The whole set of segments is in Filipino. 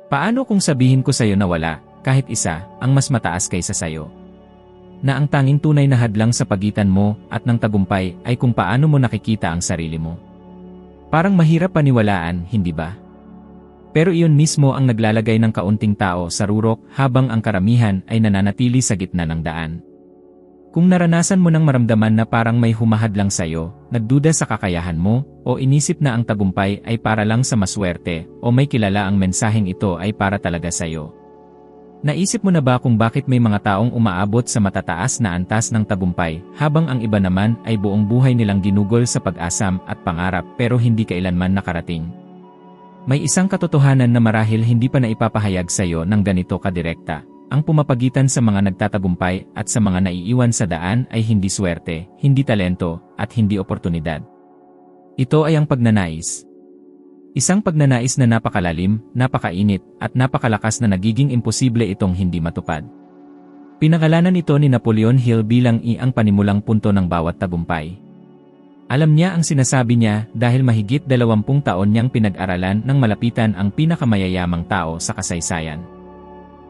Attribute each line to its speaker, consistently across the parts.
Speaker 1: Paano kung sabihin ko sa'yo na wala, kahit isa, ang mas mataas kaysa sa'yo? Na ang tanging tunay na hadlang sa pagitan mo at ng tagumpay ay kung paano mo nakikita ang sarili mo. Parang mahirap paniwalaan, hindi ba? Pero iyon mismo ang naglalagay ng kaunting tao sa rurok habang ang karamihan ay nananatili sa gitna ng daan. Kung naranasan mo nang maramdaman na parang may humahadlang sa'yo, nagduda sa kakayahan mo, o inisip na ang tagumpay ay para lang sa maswerte, o may kilala ang mensaheng ito ay para talaga sa'yo. Naisip mo na ba kung bakit may mga taong umaabot sa matataas na antas ng tagumpay, habang ang iba naman ay buong buhay nilang ginugol sa pag-asam at pangarap pero hindi kailanman nakarating? May isang katotohanan na marahil hindi pa naipapahayag sa iyo ng ganito kadirekta. Ang pumapagitan sa mga nagtatagumpay at sa mga naiiwan sa daan ay hindi swerte, hindi talento, at hindi oportunidad. Ito ay ang pagnanais. Isang pagnanais na napakalalim, napakainit, at napakalakas na nagiging imposible itong hindi matupad. Pinangalanan ito ni Napoleon Hill bilang ang panimulang punto ng bawat tagumpay. Alam niya ang sinasabi niya dahil mahigit 20 taon niyang pinag-aralan ng malapitan ang pinakamayayamang tao sa kasaysayan.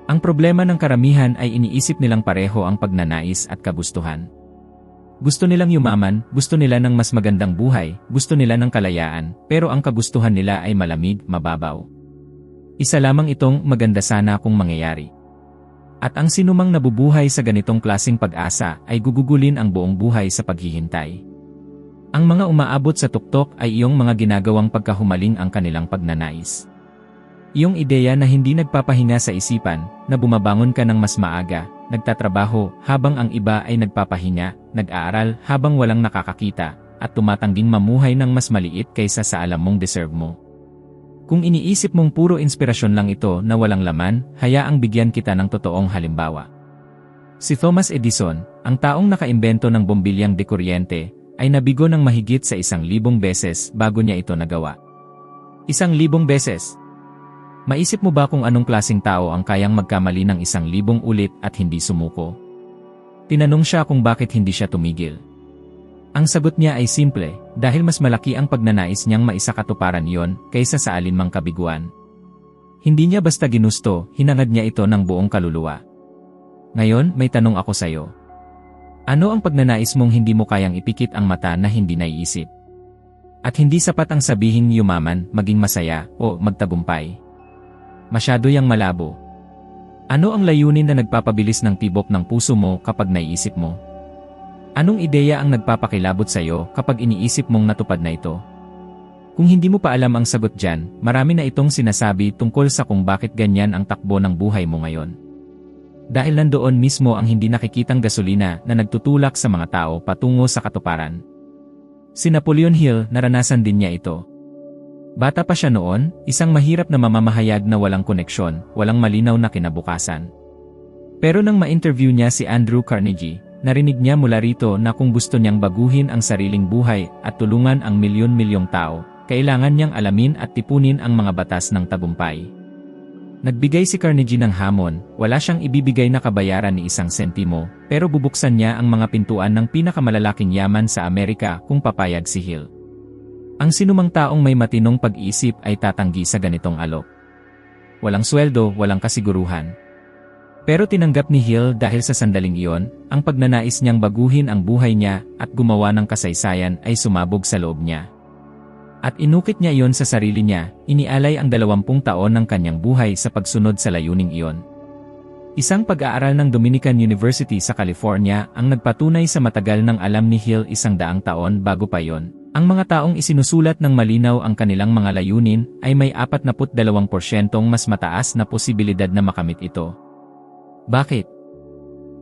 Speaker 1: Ang problema ng karamihan ay iniisip nilang pareho ang pagnanais at kagustuhan. Gusto nilang yumaman, gusto nila ng mas magandang buhay, gusto nila ng kalayaan, pero ang kagustuhan nila ay malamig, mababaw. Isa lamang itong maganda sana kung mangyayari. At ang sinumang nabubuhay sa ganitong klaseng pag-asa ay gugugulin ang buong buhay sa paghihintay. Ang mga umaabot sa tuktok ay iyong mga ginagawang pagkahumaling ang kanilang pagnanais. Iyong ideya na hindi nagpapahinga sa isipan, na bumabangon ka ng mas maaga, nagtatrabaho habang ang iba ay nagpapahinga, nag-aaral habang walang nakakakita, at tumatangging mamuhay ng mas maliit kaysa sa alam mong deserve mo. Kung iniisip mong puro inspirasyon lang ito na walang laman, hayaang bigyan kita ng totoong halimbawa. Si Thomas Edison, ang taong nakaimbento ng bombilyang de kuryente, ay nabigo ng mahigit sa 1,000 beses bago niya ito nagawa. 1,000 beses? Maisip mo ba kung anong klaseng tao ang kayang magkamali ng 1,000 ulit at hindi sumuko? Tinanong siya kung bakit hindi siya tumigil. Ang sagot niya ay simple, dahil mas malaki ang pagnanais niyang maisakatuparan iyon kaysa sa alinmang kabiguan. Hindi niya basta ginusto, hinangad niya ito ng buong kaluluwa. Ngayon, may tanong ako sa'yo. Ano ang pagnanais mong hindi mo kayang ipikit ang mata na hindi naiisip? At hindi sapat ang sabihin yumaman, maging masaya, o magtagumpay. Masyado yang malabo. Ano ang layunin na nagpapabilis ng tibok ng puso mo kapag naiisip mo? Anong ideya ang nagpapakilabot sa iyo kapag iniisip mong natupad na ito? Kung hindi mo pa alam ang sagot dyan, marami na itong sinasabi tungkol sa kung bakit ganyan ang takbo ng buhay mo ngayon. Dahil nandoon mismo ang hindi nakikitang gasolina na nagtutulak sa mga tao patungo sa katuparan. Si Napoleon Hill, naranasan din niya ito. Bata pa siya noon, isang mahirap na mamamahayag na walang koneksyon, walang malinaw na kinabukasan. Pero nang ma-interview niya si Andrew Carnegie, narinig niya mula rito na kung gusto niyang baguhin ang sariling buhay at tulungan ang milyon-milyong tao, kailangan niyang alamin at tipunin ang mga batas ng tagumpay. Nagbigay si Carnegie ng hamon, wala siyang ibibigay na kabayaran ni 1 sentimo, pero bubuksan niya ang mga pintuan ng pinakamalalaking yaman sa Amerika kung papayag si Hill. Ang sinumang taong may matinong pag-iisip ay tatanggi sa ganitong alok. Walang sweldo, walang kasiguruhan. Pero tinanggap ni Hill dahil sa sandaling iyon, ang pagnanais niyang baguhin ang buhay niya at gumawa ng kasaysayan ay sumabog sa loob niya. At inukit niya iyon sa sarili niya, inialay ang 20 taon ng kanyang buhay sa pagsunod sa layuning iyon. Isang pag-aaral ng Dominican University sa California ang nagpatunay sa matagal ng alam ni Hill 100 taon bago pa yon. Ang mga taong isinusulat ng malinaw ang kanilang mga layunin ay may 42% mas mataas na posibilidad na makamit ito. Bakit?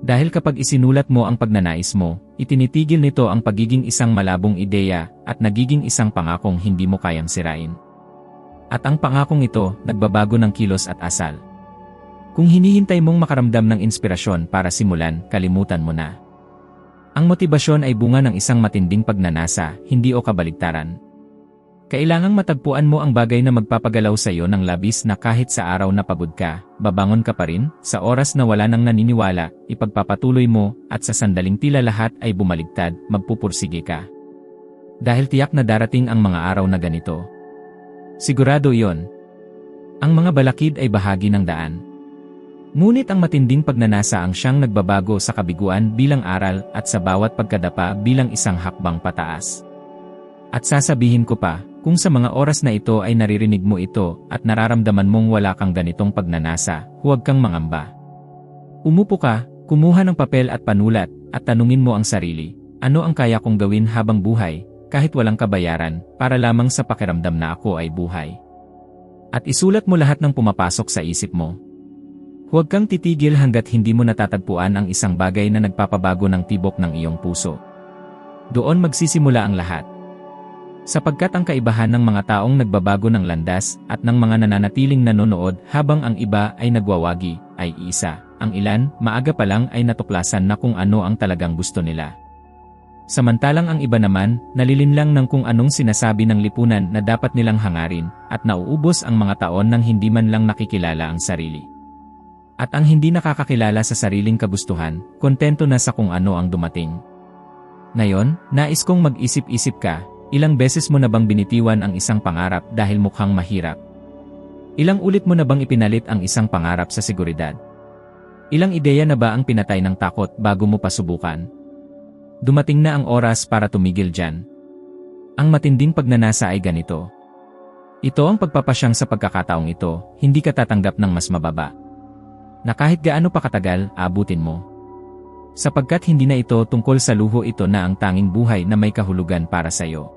Speaker 1: Dahil kapag isinulat mo ang pagnanais mo, itinitigil nito ang pagiging isang malabong ideya at nagiging isang pangakong hindi mo kayang sirain. At ang pangakong ito, nagbabago ng kilos at asal. Kung hinihintay mong makaramdam ng inspirasyon para simulan, kalimutan mo na. Ang motibasyon ay bunga ng isang matinding pagnanasa, hindi o kabaligtaran. Kailangang matagpuan mo ang bagay na magpapagalaw sa iyo ng labis na kahit sa araw na pagod ka, babangon ka pa rin, sa oras na wala nang naniniwala, ipagpapatuloy mo, at sa sandaling tila lahat ay bumaligtad, magpupursige ka. Dahil tiyak na darating ang mga araw na ganito. Sigurado iyon. Ang mga balakid ay bahagi ng daan. Ngunit ang matinding pagnanasa ang siyang nagbabago sa kabiguan bilang aral at sa bawat pagkadapa bilang isang hakbang pataas. At sasabihin ko pa, kung sa mga oras na ito ay naririnig mo ito at nararamdaman mong wala kang ganitong pagnanasa, huwag kang mangamba. Umupo ka, kumuha ng papel at panulat, at tanungin mo ang sarili, ano ang kaya kong gawin habang buhay, kahit walang kabayaran, para lamang sa pakiramdam na ako ay buhay. At isulat mo lahat ng pumapasok sa isip mo. Huwag kang titigil hanggat hindi mo natatagpuan ang isang bagay na nagpapabago ng tibok ng iyong puso. Doon magsisimula ang lahat. Sapagkat ang kaibahan ng mga taong nagbabago ng landas at ng mga nananatiling nanonood habang ang iba ay nagwawagi, ay isa. Ang ilan, maaga pa lang ay natuklasan na kung ano ang talagang gusto nila. Samantalang ang iba naman, nalilinlang ng kung anong sinasabi ng lipunan na dapat nilang hangarin, at nauubos ang mga taon nang hindi man lang nakikilala ang sarili. At ang hindi nakakakilala sa sariling kagustuhan, kontento na sa kung ano ang dumating. Ngayon, nais kong mag-isip-isip ka, ilang beses mo na bang binitiwan ang isang pangarap dahil mukhang mahirap? Ilang ulit mo na bang ipinalit ang isang pangarap sa seguridad? Ilang ideya na ba ang pinatay ng takot bago mo pa subukan? Dumating na ang oras para tumigil dyan. Ang matinding pagnanasa ay ganito. Ito ang pagpapasyang sa pagkakataong ito, hindi ka tatanggap ng mas mababa. Na kahit gaano pa katagal, abutin mo. Sapagkat hindi na ito tungkol sa luho, ito na ang tanging buhay na may kahulugan para sa iyo.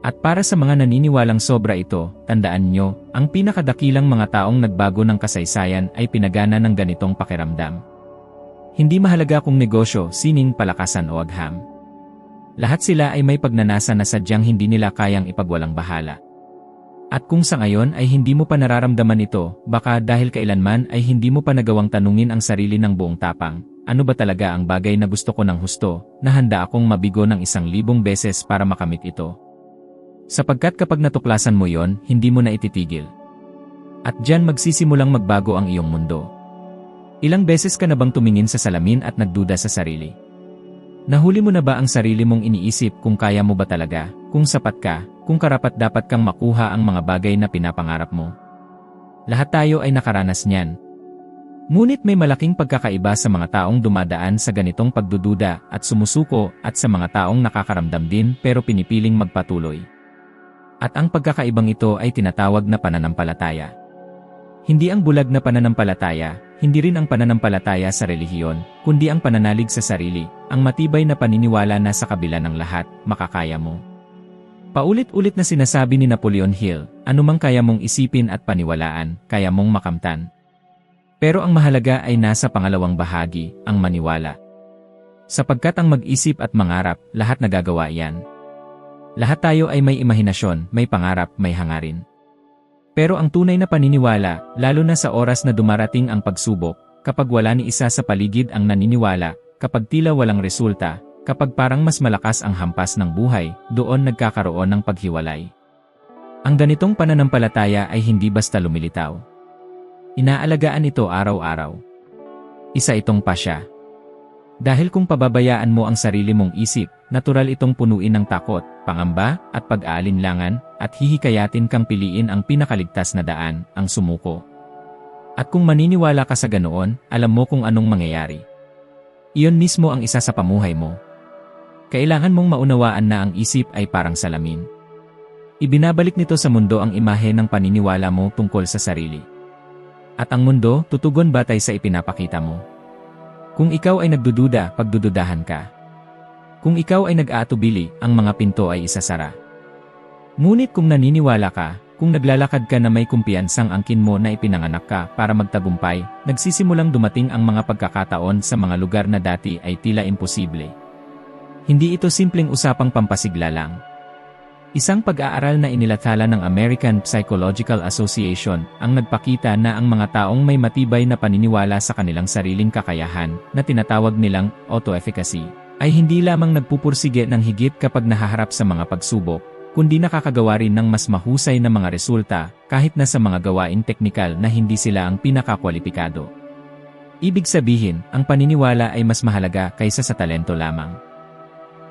Speaker 1: At para sa mga naniniwalang sobra ito, tandaan nyo, ang pinakadakilang mga taong nagbago ng kasaysayan ay pinagana ng ganitong pakiramdam. Hindi mahalaga kung negosyo, sining, palakasan o agham. Lahat sila ay may pagnanasa na sadyang hindi nila kayang ipagwalang bahala. At kung sa ngayon ay hindi mo pa nararamdaman ito, baka dahil kailanman ay hindi mo pa nagawang tanungin ang sarili ng buong tapang, ano ba talaga ang bagay na gusto ko ng husto, na handa akong mabigo ng 1,000 beses para makamit ito. Sapagkat kapag natuklasan mo yon, hindi mo na ititigil. At diyan magsisimulang magbago ang iyong mundo. Ilang beses ka na bang tumingin sa salamin at nagduda sa sarili? Nahuli mo na ba ang sarili mong iniisip kung kaya mo ba talaga, kung sapat ka, kung karapat-dapat kang makuha ang mga bagay na pinapangarap mo? Lahat tayo ay nakaranas niyan. Ngunit may malaking pagkakaiba sa mga taong dumadaan sa ganitong pagdududa at sumusuko at sa mga taong nakakaramdam din pero pinipiling magpatuloy. At ang pagkakaibang ito ay tinatawag na pananampalataya. Hindi ang bulag na pananampalataya, hindi rin ang pananampalataya sa relihiyon, kundi ang pananalig sa sarili, ang matibay na paniniwala na sa kabila ng lahat, makakaya mo. Paulit-ulit na sinasabi ni Napoleon Hill, anumang kaya mong isipin at paniwalaan, kaya mong makamtan. Pero ang mahalaga ay nasa pangalawang bahagi, ang maniwala. Sapagkat ang mag-isip at mangarap, lahat nagagawa yan. Lahat tayo ay may imahinasyon, may pangarap, may hangarin. Pero ang tunay na paniniwala, lalo na sa oras na dumarating ang pagsubok, kapag wala ni isa sa paligid ang naniniwala, kapag tila walang resulta, kapag parang mas malakas ang hampas ng buhay, doon nagkakaroon ng paghiwalay. Ang ganitong pananampalataya ay hindi basta lumilitaw. Inaalagaan ito araw-araw. Isa itong pasya. Dahil kung pababayaan mo ang sarili mong isip, natural itong punuin ng takot, pangamba, at pag-aalinlangan, at hihikayatin kang piliin ang pinakaligtas na daan, ang sumuko. At kung maniniwala ka sa ganoon, alam mo kung anong mangyayari. Iyon mismo ang isa sa pamuhay mo. Kailangan mong maunawaan na ang isip ay parang salamin. Ibinabalik nito sa mundo ang imahe ng paniniwala mo tungkol sa sarili. At ang mundo, tutugon batay sa ipinapakita mo. Kung ikaw ay nagdududa, pagdududahan ka. Kung ikaw ay nag-aatubili, ang mga pinto ay isasara. Ngunit kung naniniwala ka, kung naglalakad ka na may kumpiyansang angkin mo na ipinanganak ka para magtagumpay, nagsisimulang dumating ang mga pagkakataon sa mga lugar na dati ay tila imposible. Hindi ito simpleng usapang pampasigla lang. Isang pag-aaral na inilathala ng American Psychological Association ang nagpakita na ang mga taong may matibay na paniniwala sa kanilang sariling kakayahan, na tinatawag nilang auto-efficacy, ay hindi lamang nagpupursige ng higit kapag nahaharap sa mga pagsubok, kundi nakakagawa rin ng mas mahusay na mga resulta kahit na sa mga gawaing teknikal na hindi sila ang pinakakwalipikado. Ibig sabihin, ang paniniwala ay mas mahalaga kaysa sa talento lamang.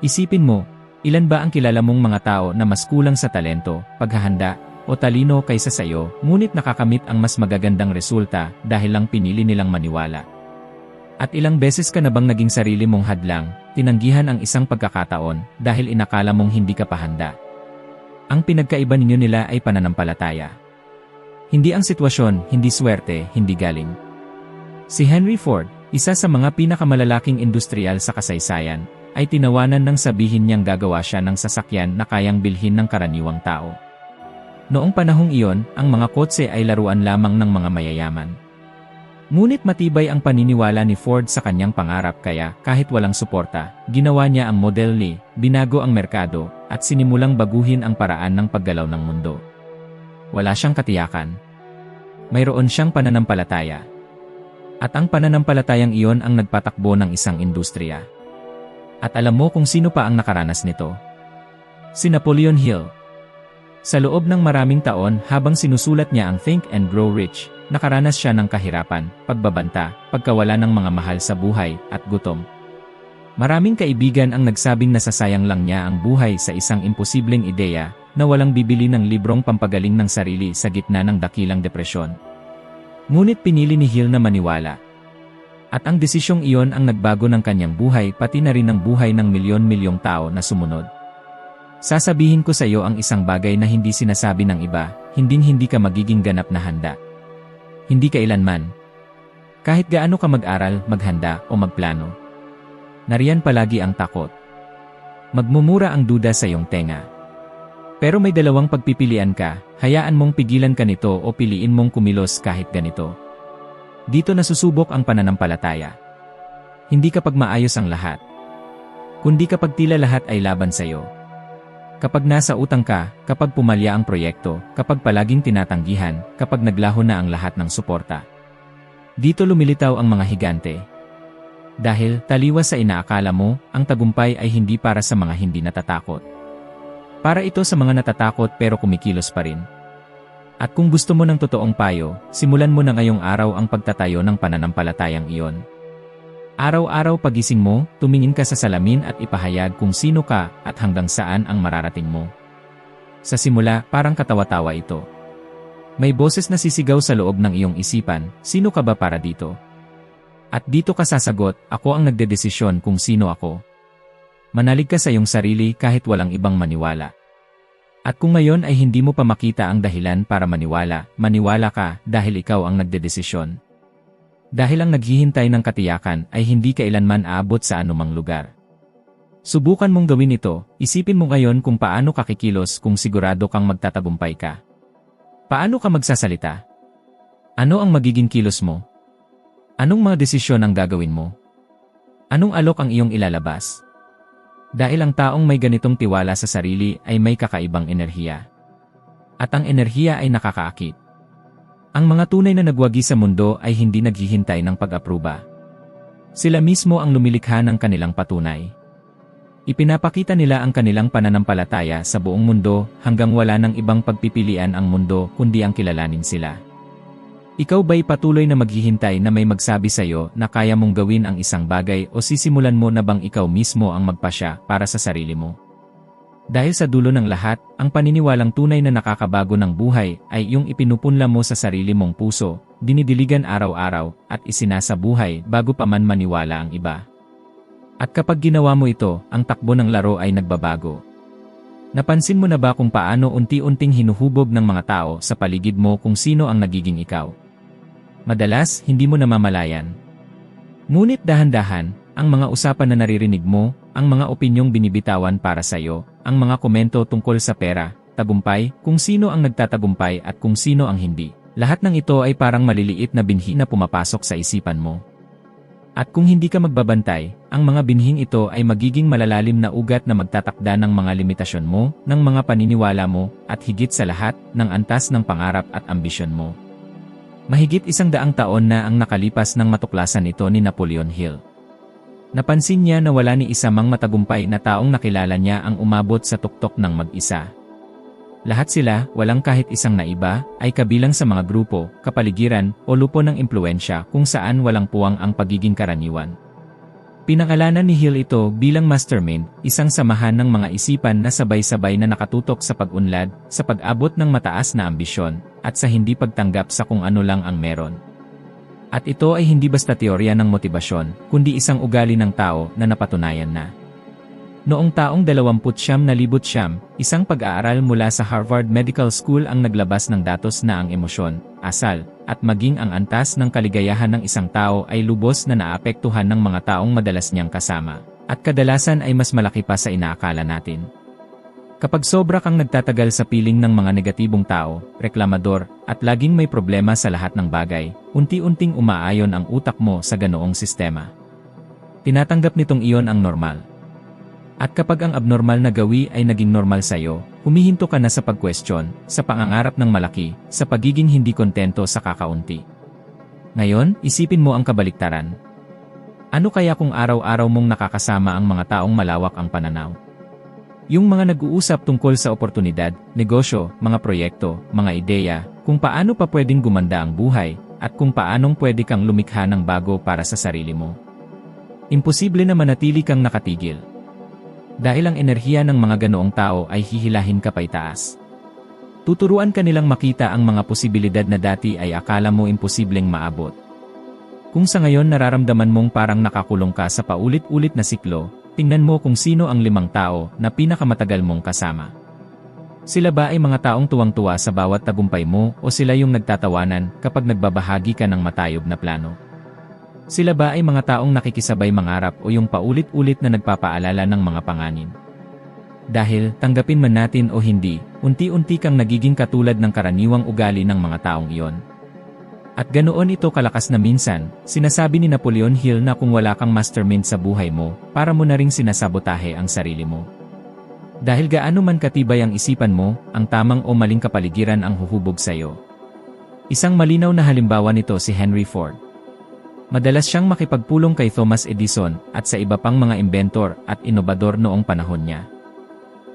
Speaker 1: Isipin mo, ilan ba ang kilala mong mga tao na mas kulang sa talento, paghahanda, o talino kaysa sayo, ngunit nakakamit ang mas magagandang resulta dahil lang pinili nilang maniwala. At ilang beses ka na bang naging sarili mong hadlang, tinanggihan ang isang pagkakataon dahil inakala mong hindi ka pa handa? Ang pinagkaiba ninyo nila ay pananampalataya. Hindi ang sitwasyon, hindi swerte, hindi galing. Si Henry Ford, isa sa mga pinakamalalaking industrial sa kasaysayan, ay tinawanan ng sabihin niyang gagawa siya ng sasakyan na kayang bilhin ng karaniwang tao. Noong panahong iyon, ang mga kotse ay laruan lamang ng mga mayayaman. Ngunit matibay ang paniniwala ni Ford sa kanyang pangarap kaya, kahit walang suporta, ginawa niya ang Model T, binago ang merkado, at sinimulang baguhin ang paraan ng paggalaw ng mundo. Wala siyang katiyakan. Mayroon siyang pananampalataya. At ang pananampalatayang iyon ang nagpatakbo ng isang industriya. At alam mo kung sino pa ang nakaranas nito? Si Napoleon Hill. Sa loob ng maraming taon habang sinusulat niya ang Think and Grow Rich, nakaranas siya ng kahirapan, pagbabanta, pagkawala ng mga mahal sa buhay, at gutom. Maraming kaibigan ang nagsabing nasasayang lang niya ang buhay sa isang imposibleng ideya na walang bibili ng librong pampagaling ng sarili sa gitna ng dakilang depresyon. Ngunit pinili ni Hill na maniwala. At ang desisyong iyon ang nagbago ng kanyang buhay pati na rin ang buhay ng milyon-milyong tao na sumunod. Sasabihin ko sa iyo ang isang bagay na hindi sinasabi ng iba, hinding-hindi ka magiging ganap na handa. Hindi kailanman. Kahit gaano ka mag-aral, maghanda, o magplano. Nariyan palagi ang takot. Magmumura ang duda sa iyong tenga. Pero may dalawang pagpipilian ka, hayaan mong pigilan ka nito o piliin mong kumilos kahit ganito. Dito nasusubok ang pananampalataya. Hindi kapag maayos ang lahat. Kundi kapag tila lahat ay laban sa iyo. Kapag nasa utang ka, kapag pumalya ang proyekto, kapag palaging tinatanggihan, kapag naglaho na ang lahat ng suporta. Dito lumilitaw ang mga higante. Dahil, taliwas sa inaakala mo, ang tagumpay ay hindi para sa mga hindi natatakot. Para ito sa mga natatakot pero kumikilos pa rin. At kung gusto mo ng totoong payo, simulan mo na ngayong araw ang pagtatayo ng pananampalatayang iyon. Araw-araw pagising mo, tumingin ka sa salamin at ipahayag kung sino ka at hanggang saan ang mararating mo. Sa simula, parang katawa-tawa ito. May boses na sisigaw sa loob ng iyong isipan, sino ka ba para dito? At dito ka sasagot, ako ang nagdedesisyon kung sino ako. Manalig ka sa iyong sarili kahit walang ibang maniwala. At kung ngayon ay hindi mo pa makita ang dahilan para maniwala, maniwala ka dahil ikaw ang nagdedesisyon. Dahil ang naghihintay ng katiyakan ay hindi kailanman aabot sa anumang lugar. Subukan mong gawin ito, isipin mo ngayon kung paano ka kikilos kung sigurado kang magtatagumpay ka. Paano ka magsasalita? Ano ang magiging kilos mo? Anong mga desisyon ang gagawin mo? Anong alok ang iyong ilalabas? Dahil ang taong may ganitong tiwala sa sarili ay may kakaibang enerhiya. At ang enerhiya ay nakakaakit. Ang mga tunay na nagwagi sa mundo ay hindi naghihintay ng pag-apruba. Sila mismo ang lumilikha ng kanilang patunay. Ipinapakita nila ang kanilang pananampalataya sa buong mundo hanggang wala ng ibang pagpipilian ang mundo kundi ang kilalanin sila. Ikaw ba'y patuloy na maghihintay na may magsabi sa iyo na kaya mong gawin ang isang bagay o sisimulan mo na bang ikaw mismo ang magpasya para sa sarili mo? Dahil sa dulo ng lahat, ang paniniwalang tunay na nakakabago ng buhay ay yung ipinupunla mo sa sarili mong puso, dinidiligan araw-araw, at isinasabuhay bago pa man maniwala ang iba. At kapag ginawa mo ito, ang takbo ng laro ay nagbabago. Napansin mo na ba kung paano unti-unting hinuhubog ng mga tao sa paligid mo kung sino ang nagiging ikaw? Madalas, hindi mo namamalayan. Ngunit dahan-dahan, ang mga usapan na naririnig mo, ang mga opinyong binibitawan para sa iyo, ang mga komento tungkol sa pera, tagumpay, kung sino ang nagtatagumpay at kung sino ang hindi. Lahat ng ito ay parang maliliit na binhi na pumapasok sa isipan mo. At kung hindi ka magbabantay, ang mga binhing ito ay magiging malalalim na ugat na magtatakda ng mga limitasyon mo, ng mga paniniwala mo, at higit sa lahat, ng antas ng pangarap at ambisyon mo. Mahigit 100 taon na ang nakalipas nang matuklasan ito ni Napoleon Hill. Napansin niya na wala ni isa mang matagumpay na taong nakilala niya ang umabot sa tuktok ng mag-isa. Lahat sila, walang kahit isang naiba, ay kabilang sa mga grupo, kapaligiran, o lupo ng impluensya kung saan walang puwang ang pagiging karaniwan. Pinangalanan ni Hill ito bilang mastermind, isang samahan ng mga isipan na sabay-sabay na nakatutok sa pag-unlad, sa pag-abot ng mataas na ambisyon, at sa hindi pagtanggap sa kung ano lang ang meron. At ito ay hindi basta teorya ng motibasyon, kundi isang ugali ng tao na napatunayan na. Noong taong 29,000, isang pag-aaral mula sa Harvard Medical School ang naglabas ng datos na ang emosyon, asal, at maging ang antas ng kaligayahan ng isang tao ay lubos na naapektuhan ng mga taong madalas niyang kasama, at kadalasan ay mas malaki pa sa inaakala natin. Kapag sobra kang nagtatagal sa piling ng mga negatibong tao, reklamador, at laging may problema sa lahat ng bagay, unti-unting umaayon ang utak mo sa ganoong sistema. Tinatanggap nitong iyon ang normal. At kapag ang abnormal na gawi ay naging normal sa'yo, humihinto ka na sa pag-question, sa pangangarap ng malaki, sa pagiging hindi kontento sa kakaunti. Ngayon, isipin mo ang kabaliktaran. Ano kaya kung araw-araw mong nakakasama ang mga taong malawak ang pananaw? Yung mga nag-uusap tungkol sa oportunidad, negosyo, mga proyekto, mga ideya, kung paano pa pwedeng gumanda ang buhay, at kung paanong pwede kang lumikha ng bago para sa sarili mo. Imposible na manatili kang nakatigil. Dahil ang enerhiya ng mga ganoong tao ay hihilahin ka paitaas. Tuturuan ka nilang makita ang mga posibilidad na dati ay akala mo imposibleng maabot. Kung sa ngayon nararamdaman mong parang nakakulong ka sa paulit-ulit na siklo, tingnan mo kung sino ang 5 tao na pinakamatagal mong kasama. Sila ba ay mga taong tuwang-tuwa sa bawat tagumpay mo o sila yung nagtatawanan kapag nagbabahagi ka ng matayob na plano? Sila ba ay mga taong nakikisabay mangarap o yung paulit-ulit na nagpapaalala ng mga panganin? Dahil, tanggapin man natin o hindi, unti-unti kang nagiging katulad ng karaniwang ugali ng mga taong iyon. At ganoon ito kalakas na minsan, sinasabi ni Napoleon Hill na kung wala kang mastermind sa buhay mo, para mo na ring sinasabotahe ang sarili mo. Dahil gaano man katibay ang isipan mo, ang tamang o maling kapaligiran ang huhubog sa'yo. Isang malinaw na halimbawa nito si Henry Ford. Madalas siyang makipagpulong kay Thomas Edison at sa iba pang mga inventor at inobador noong panahon niya.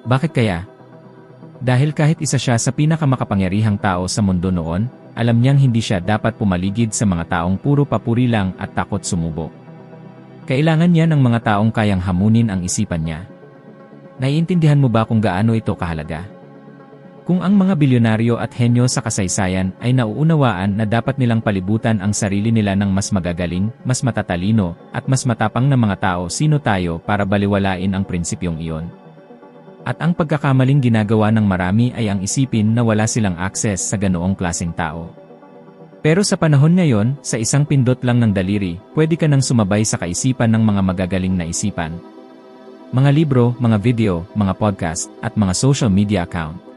Speaker 1: Bakit kaya? Dahil kahit isa siya sa pinakamakapangyarihang tao sa mundo noon, alam niyang hindi siya dapat pumaligid sa mga taong puro papuri lang at takot sumubok. Kailangan niya ng mga taong kayang hamunin ang isipan niya. Naiintindihan mo ba kung gaano ito kahalaga? Kung ang mga bilyonaryo at henyo sa kasaysayan ay nauunawaan na dapat nilang palibutan ang sarili nila ng mas magagaling, mas matatalino, at mas matapang na mga tao, sino tayo para baliwalain ang prinsipyong iyon? At ang pagkakamaling ginagawa ng marami ay ang isipin na wala silang akses sa ganoong klaseng tao. Pero sa panahon ngayon, sa isang pindot lang ng daliri, pwede ka nang sumabay sa kaisipan ng mga magagaling na isipan. Mga libro, mga video, mga podcast, at mga social media account.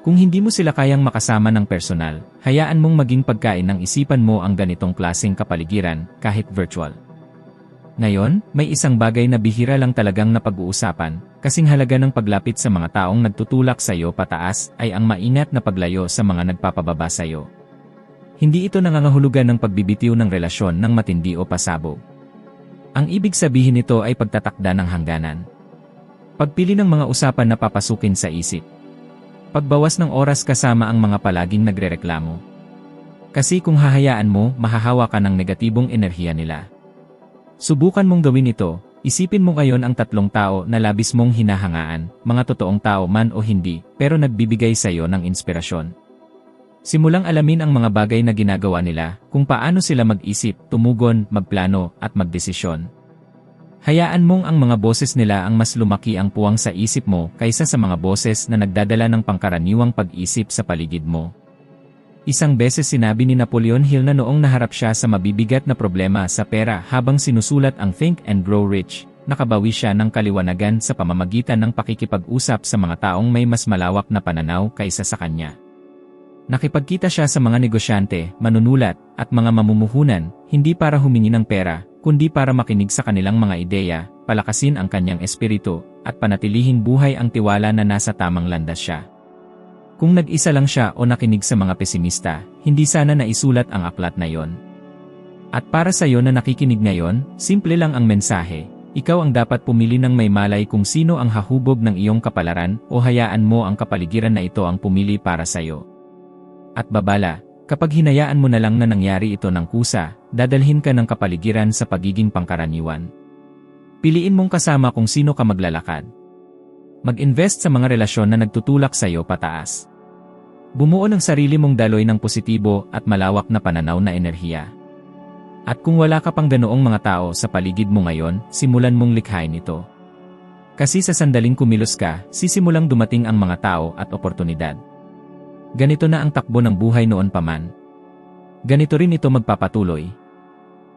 Speaker 1: Kung hindi mo sila kayang makasama ng personal, hayaan mong maging pagkain ng isipan mo ang ganitong klaseng kapaligiran, kahit virtual. Ngayon, may isang bagay na bihira lang talagang napag-uusapan, kasing halaga ng paglapit sa mga taong nagtutulak sa iyo pataas ay ang maingat na paglayo sa mga nagpapababa sa iyo. Hindi ito nangangahulugan ng pagbibitiw ng relasyon ng matindi o pasabog. Ang ibig sabihin nito ay pagtatakda ng hangganan. Pagpili ng mga usapan na papasukin sa isip. Pagbawas ng oras kasama ang mga palaging nagrereklamo. Kasi kung hahayaan mo, mahahawa ka ng negatibong enerhiya nila. Subukan mong gawin ito, isipin mo ngayon ang 3 tao na labis mong hinahangaan, mga totoong tao man o hindi, pero nagbibigay sa iyo ng inspirasyon. Simulang alamin ang mga bagay na ginagawa nila, kung paano sila mag-isip, tumugon, magplano, at magdesisyon. Hayaan mong ang mga boses nila ang mas lumaki ang puwang sa isip mo kaysa sa mga boses na nagdadala ng pangkaraniwang pag-isip sa paligid mo. Isang beses sinabi ni Napoleon Hill na noong naharap siya sa mabibigat na problema sa pera habang sinusulat ang Think and Grow Rich, nakabawi siya ng kaliwanagan sa pamamagitan ng pakikipag-usap sa mga taong may mas malawak na pananaw kaysa sa kanya. Nakipagkita siya sa mga negosyante, manunulat, at mga mamumuhunan, hindi para humingi ng pera, kundi para makinig sa kanilang mga ideya, palakasin ang kanyang espiritu, at panatilihin buhay ang tiwala na nasa tamang landas siya. Kung nag-isa lang siya o nakinig sa mga pesimista, hindi sana naisulat ang aklat na yon. At para sa iyo na nakikinig ngayon, simple lang ang mensahe, ikaw ang dapat pumili ng may malay kung sino ang hahubog ng iyong kapalaran o hayaan mo ang kapaligiran na ito ang pumili para sa iyo. At babala, kapag hinayaan mo na lang na nangyari ito ng kusa, dadalhin ka ng kapaligiran sa pagiging pangkaraniwan. Piliin mong kasama kung sino ka maglalakad. Mag-invest sa mga relasyon na nagtutulak sa iyo pataas. Bumuo ng sarili mong daloy ng positibo at malawak na pananaw na enerhiya. At kung wala ka pang ganoong mga tao sa paligid mo ngayon, simulan mong likhain ito. Kasi sa sandaling kumilos ka, sisimulang dumating ang mga tao at oportunidad. Ganito na ang takbo ng buhay noon pa man. Ganito rin ito magpapatuloy.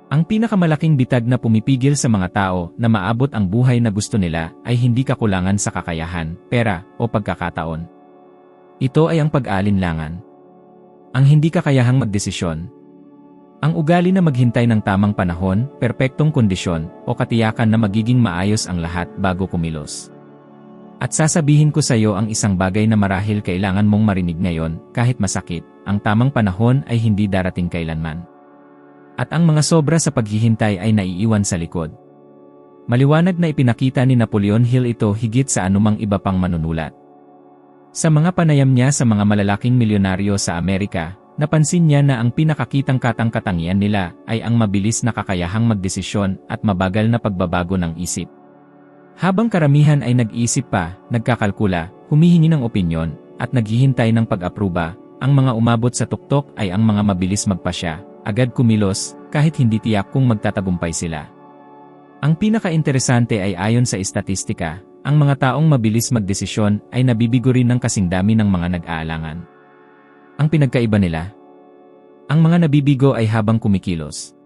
Speaker 1: Ang pinakamalaking bitag na pumipigil sa mga tao na maabot ang buhay na gusto nila ay hindi kakulangan sa kakayahan, pera, o pagkakataon. Ito ay ang pag-aalinlangan. Ang hindi kakayahang magdesisyon. Ang ugali na maghintay ng tamang panahon, perpektong kondisyon, o katiyakan na magiging maayos ang lahat bago kumilos. At sasabihin ko sa iyo ang isang bagay na marahil kailangan mong marinig ngayon, kahit masakit, ang tamang panahon ay hindi darating kailanman. At ang mga sobra sa paghihintay ay naiiwan sa likod. Maliwanag na ipinakita ni Napoleon Hill ito higit sa anumang iba pang manunulat. Sa mga panayam niya sa mga malalaking milyonaryo sa Amerika, napansin niya na ang pinakakitang katang-katangian nila ay ang mabilis na kakayahang magdesisyon at mabagal na pagbabago ng isip. Habang karamihan ay nag-iisip pa, nagkakalkula, humihingi ng opinyon, at naghihintay ng pag-apruba, ang mga umabot sa tuktok ay ang mga mabilis magpasya, agad kumilos, kahit hindi tiyak kung magtatagumpay sila. Ang pinaka-interesante ay ayon sa estatistika, ang mga taong mabilis magdesisyon ay nabibigo rin ng kasing dami ng mga nag-aalangan. Ang pinagkaiba nila? Ang mga nabibigo ay habang kumikilos.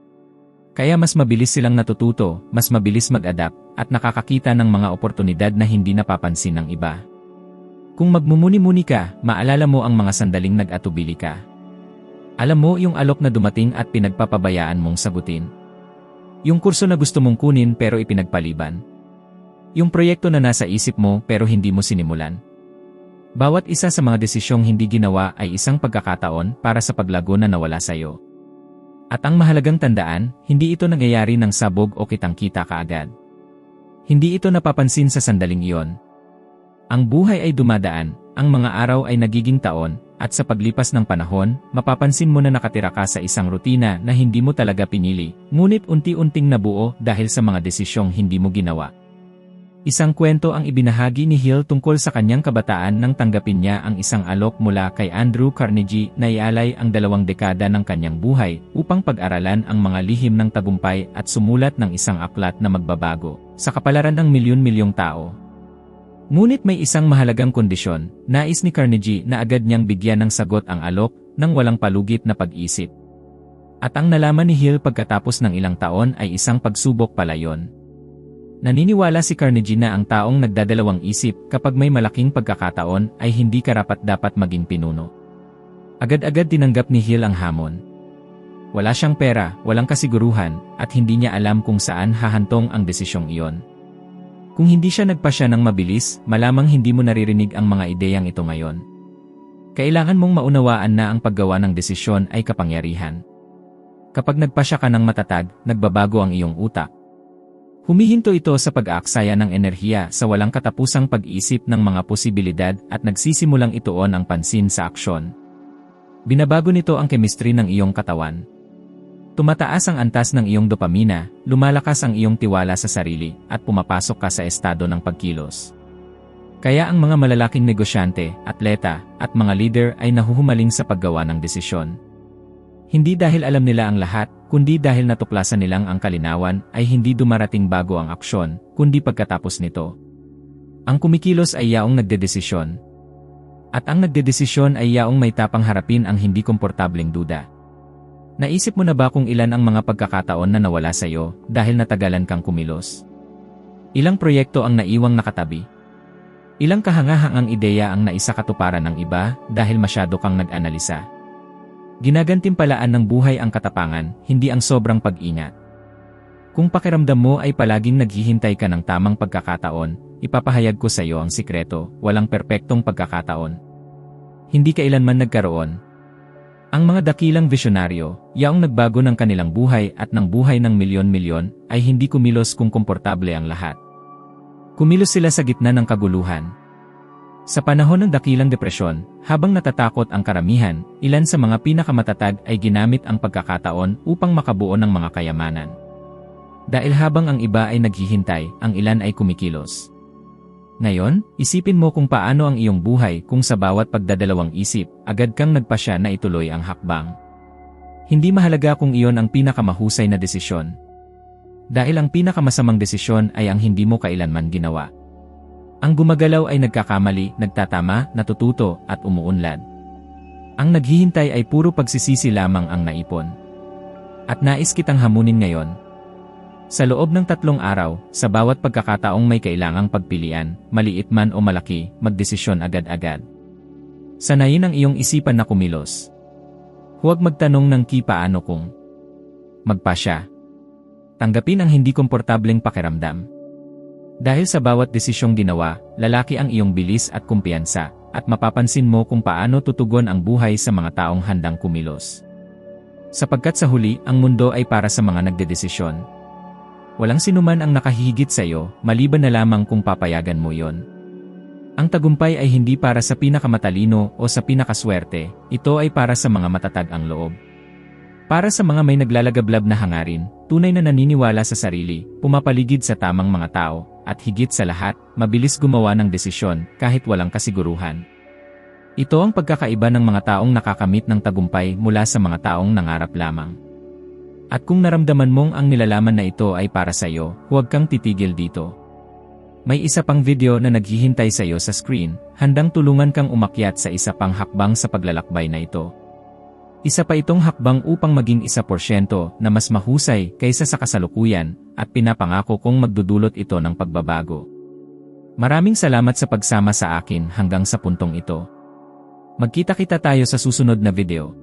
Speaker 1: Kaya mas mabilis silang natututo, mas mabilis mag-adapt, at nakakakita ng mga oportunidad na hindi napapansin ng iba. Kung magmumuni-muni ka, maalala mo ang mga sandaling nag-atubili ka. Alam mo yung alok na dumating at pinagpapabayaan mong sagutin. Yung kurso na gusto mong kunin pero ipinagpaliban. Yung proyekto na nasa isip mo pero hindi mo sinimulan. Bawat isa sa mga desisyong hindi ginawa ay isang pagkakataon para sa paglago na nawala sa iyo. At ang mahalagang tandaan, hindi ito nangyayari ng sabog o kitang-kita kaagad. Hindi ito napapansin sa sandaling iyon. Ang buhay ay dumadaan, ang mga araw ay nagiging taon, at sa paglipas ng panahon, mapapansin mo na nakatira ka sa isang rutina na hindi mo talaga pinili, ngunit unti-unting nabuo dahil sa mga desisyong hindi mo ginawa. Isang kwento ang ibinahagi ni Hill tungkol sa kanyang kabataan nang tanggapin niya ang isang alok mula kay Andrew Carnegie na ialay ang 2 dekada ng kanyang buhay upang pag-aralan ang mga lihim ng tagumpay at sumulat ng isang aklat na magbabago sa kapalaran ng milyon-milyong tao. Ngunit may isang mahalagang kondisyon, nais ni Carnegie na agad niyang bigyan ng sagot ang alok nang walang palugit na pag-isip. At ang nalaman ni Hill pagkatapos ng ilang taon ay isang pagsubok pala yon. Naniniwala si Carnegie na ang taong nagdadalawang isip kapag may malaking pagkakataon ay hindi karapat-dapat maging pinuno. Agad-agad tinanggap ni Hill ang hamon. Wala siyang pera, walang kasiguruhan, at hindi niya alam kung saan hahantong ang desisyong iyon. Kung hindi siya nagpasya ng mabilis, malamang hindi mo naririnig ang mga ideyang ito ngayon. Kailangan mong maunawaan na ang paggawa ng desisyon ay kapangyarihan. Kapag nagpasya ka ng matatag, nagbabago ang iyong utak. Humihinto ito sa pag-aaksaya ng enerhiya sa walang katapusang pag-iisip ng mga posibilidad at nagsisimulang ituon ang pansin sa aksyon. Binabago nito ang chemistry ng iyong katawan. Tumataas ang antas ng iyong dopamina, lumalakas ang iyong tiwala sa sarili, at pumapasok ka sa estado ng pagkilos. Kaya ang mga malalaking negosyante, atleta, at mga leader ay nahuhumaling sa paggawa ng desisyon. Hindi dahil alam nila ang lahat, kundi dahil natuklasan nilang ang kalinawan ay hindi dumarating bago ang aksyon, kundi pagkatapos nito. Ang kumikilos ay yaong nagdedesisyon. At ang nagdedesisyon ay yaong may tapang harapin ang hindi komportableng duda. Naisip mo na ba kung ilan ang mga pagkakataon na nawala sa iyo dahil natagalan kang kumilos? Ilang proyekto ang naiwang nakatabi? Ilang kahangahangang ideya ang naisakatuparan ng iba dahil masyado kang nag-analisa? Ginagantimpalaan ng buhay ang katapangan, hindi ang sobrang pag-ingat. Kung pakiramdam mo ay palaging naghihintay ka ng tamang pagkakataon, ipapahayag ko sa iyo ang sikreto, walang perpektong pagkakataon. Hindi kailanman nagkaroon. Ang mga dakilang visyonaryo, yaong nagbago ng kanilang buhay at ng buhay ng milyon-milyon, ay hindi kumilos kung komportable ang lahat. Kumilos sila sa gitna ng kaguluhan. Sa panahon ng dakilang depresyon, habang natatakot ang karamihan, ilan sa mga pinakamatatag ay ginamit ang pagkakataon upang makabuo ng mga kayamanan. Dahil habang ang iba ay naghihintay, ang ilan ay kumikilos. Ngayon, isipin mo kung paano ang iyong buhay kung sa bawat pagdadalawang isip, agad kang nagpasya na ituloy ang hakbang. Hindi mahalaga kung iyon ang pinakamahusay na desisyon. Dahil ang pinakamasamang desisyon ay ang hindi mo kailanman ginawa. Ang gumagalaw ay nagkakamali, nagtatama, natututo, at umuunlad. Ang naghihintay ay puro pagsisisi lamang ang naipon. At nais kitang hamunin ngayon. Sa loob ng 3 araw, sa bawat pagkakataong may kailangang pagpilian, maliit man o malaki, magdesisyon agad-agad. Sanayin ang iyong isipan na kumilos. Huwag magtanong ng paano kung. Magpasya. Tanggapin ang hindi komportableng pakiramdam. Dahil sa bawat desisyong ginawa, lalaki ang iyong bilis at kumpiyansa, at mapapansin mo kung paano tutugon ang buhay sa mga taong handang kumilos. Sapagkat sa huli, ang mundo ay para sa mga nagdedesisyon. Walang sinuman ang nakahihigit sa iyo, maliban na lamang kung papayagan mo yon. Ang tagumpay ay hindi para sa pinakamatalino o sa pinakaswerte, ito ay para sa mga matatag ang loob. Para sa mga may naglalagablab na hangarin, tunay na naniniwala sa sarili, pumapaligid sa tamang mga tao, at higit sa lahat, mabilis gumawa ng desisyon kahit walang kasiguruhan. Ito ang pagkakaiba ng mga taong nakakamit ng tagumpay mula sa mga taong nangarap lamang. At kung naramdaman mong ang nilalaman na ito ay para sa iyo, huwag kang titigil dito. May isa pang video na naghihintay sa iyo sa screen, handang tulungan kang umakyat sa isa pang hakbang sa paglalakbay na ito. Isa pa itong hakbang upang maging 1% na mas mahusay kaysa sa kasalukuyan, at pinapangako kong magdudulot ito ng pagbabago. Maraming salamat sa pagsama sa akin hanggang sa puntong ito. Magkita-kita tayo sa susunod na video.